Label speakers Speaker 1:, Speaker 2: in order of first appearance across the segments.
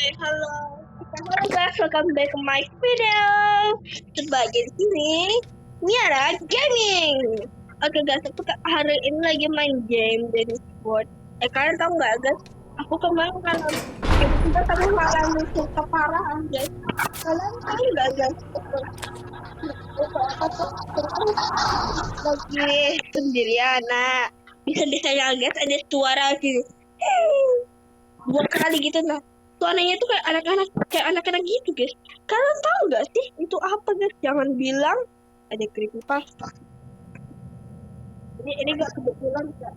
Speaker 1: Halo guys, welcome back to my video. Sebagai di sini, Niara Gaming. Oke guys, hari ini lagi main game Dennis Sport. Kalian tahu nggak guys? Aku kemarin kalau kita tadi mengalami keparahan guys. Kalian tahu nggak guys? Lagi sendirian, nah bisa disayang guys ada suara gitu. Dua kali gitu nah. Suaranya tuh kayak anak-anak gitu guys. Kalian tahu nggak sih itu apa guys? Jangan bilang ada creepypasta. Ini nggak kebetulan nggak.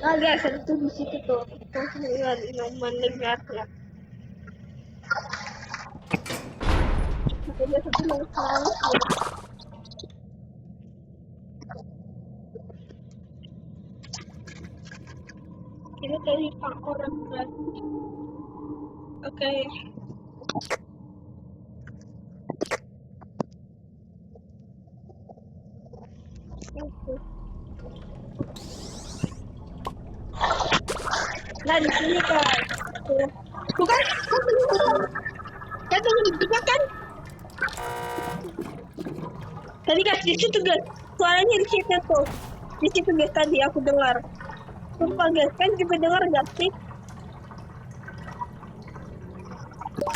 Speaker 1: Nah guys, itu di situ tuh. Itu mendengarnya. Makanya satu yang salah. Ini dari orang berarti. Oke. Nah di sini kan, bukan? Saya tunggu di depan kan? Tadi guys di situ guys, suaranya di situ tuh, di situ guys tadi aku dengar. Sumpah guys, kan juga dengar nggak sih?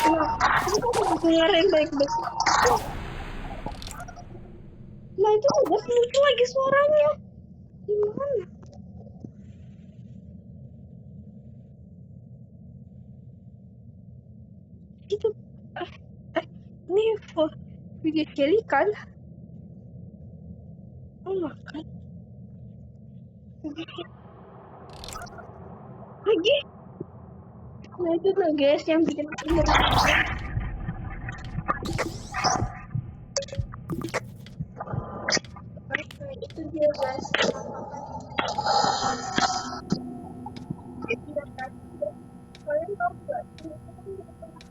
Speaker 1: Nah, aku dengerin baik-baik. Nah itu guys muncul lagi suaranya. Gimana? Itu ini video Kelly kan? Oh makan lagi. Nah itu lah guys yang bikin aku itu dia guys. Kalian tahu nggak?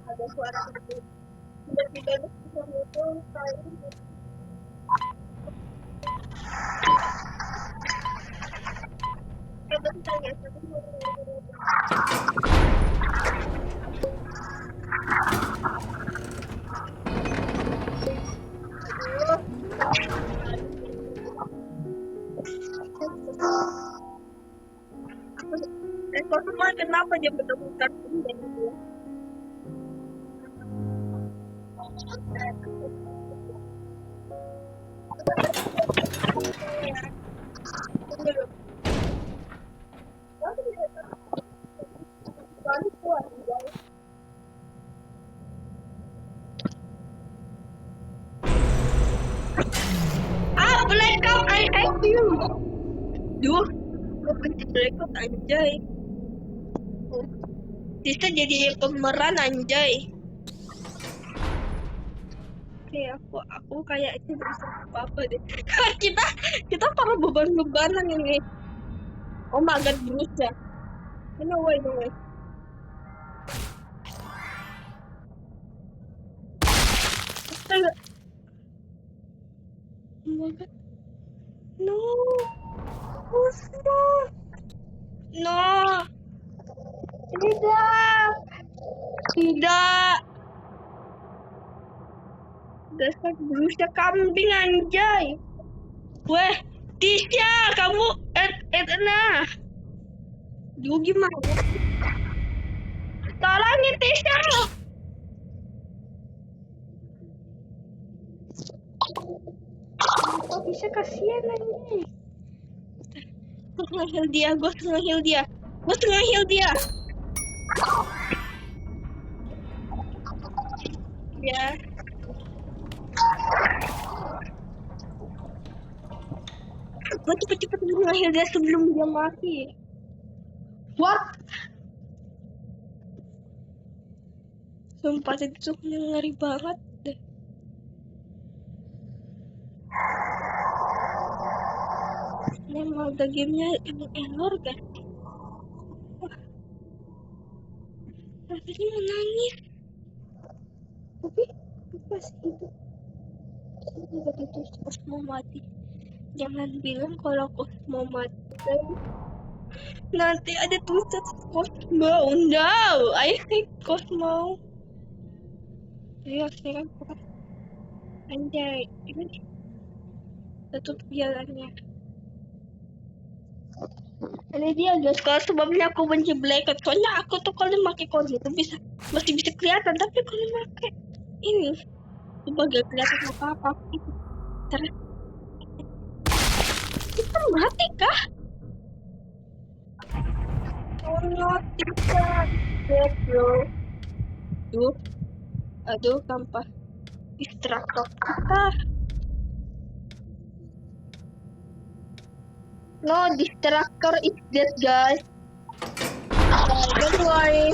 Speaker 1: Ada suara itu. Tiba-tiba bisa muncul kayak semua kenapa dia menemukan ini? Blackout, I hate you. Duh, gue benci blackout anjay. Bisa jadi pemeran anjay. Oke, aku kayaknya bisa apa-apa deh. kita para beban-bebanan ini. Oh my god, Bruce ya. No way. Astaga. Oh my god. No. No. Tidak. Dasar Bruce kambing anjay. Weh, Tisha, kamu nah. Duh gimana? Tolongin Tisha. Oh, bisa kasihan anjay. Gue setengah heal dia. Ya. Gue cepet-cepet nge-heal dia sebelum dia mati. What? Sumpah itu ngeri banget deh. Ini Malda gamenya ini error kan? Rasanya mau nangis. Tapi pas itu terus mau mati. Jangan bilang kalau aku mau mati. Nanti ada tulisan Cosmo. No, I hate Cosmo. Ayo sekarang anjay, ini tutup jalannya. Ini dia guys, kalau sebabnya aku benci Blackhead. Soalnya aku tuh kalau pakai kode itu masih bisa kelihatan, tapi kalau pakai ini sebagai kelihatan apa-apa itu terus kita mati kah? Oh no, tidak, dead bro. Aduh, sampah distractor kita. No, distractor is dead guys. Don't worry.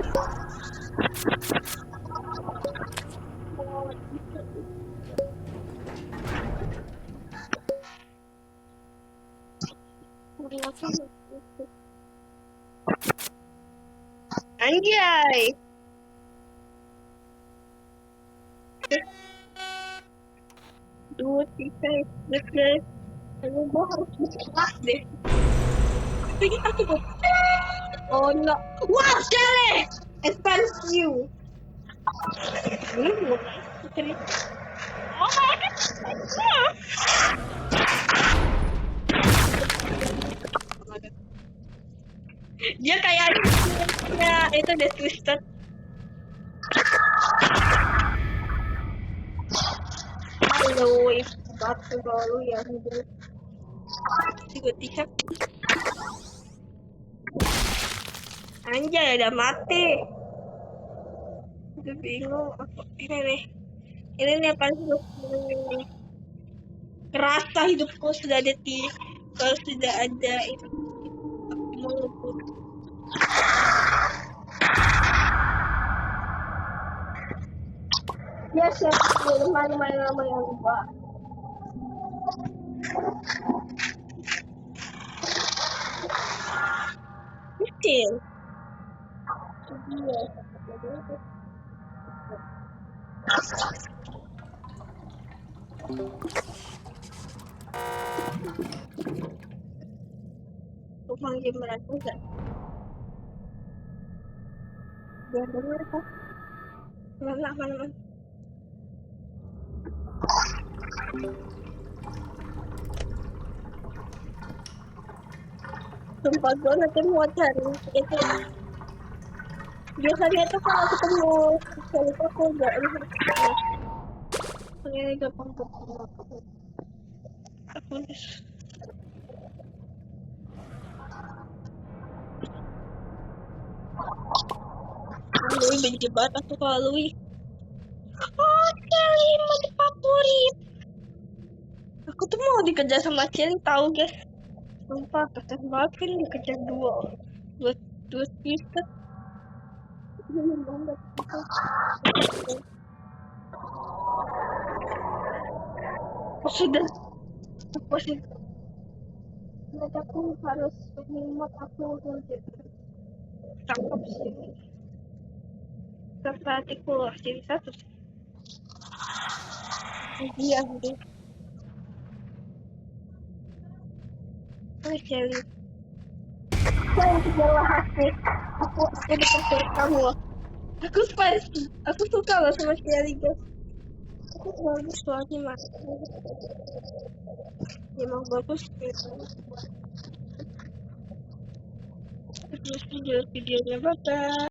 Speaker 1: Anjay. Dude, kita guys. Aduh, gua harus berkelas deh. Ini aku. Oh no. Wow, Shelly! Expand you. Oh my god. Dia kayak itu deh twisted. Halo, batu baru ya hidup. Tiga. Anjay, udah mati. Udah bingung. Ini nih apa sih? Kerasa hidupku sudah ada kalau sudah ada itu mengebut. Ya siapa main lama yang lupa. Kecil. Iya. Aku panggil mereka enggak? Biar dengar kok. Mana. Sumpah gue nanti mau cari itu. Biasanya tuh kalau ketemu sekali itu aku enggak ini gampang ketemu aku. Lui benci banget aku kalau Lui. Oh, Kelly mati favorit. Aku tuh mau dikejar sama Kelly tahu guys. Sumpah kasihan banget kan dikejar dua speaker. Sudah apa sih? Mereka aku harus menyimak aku untuk tangkap sini. Hatiku jadi satu sih. Iya deh. Kelly. Jangan kejar hati. Aku dekat kamu. Aku suka loh sama Kelly guys. Aku bagus soalnya mas. Emang bagus gitu. Terus videonya bye.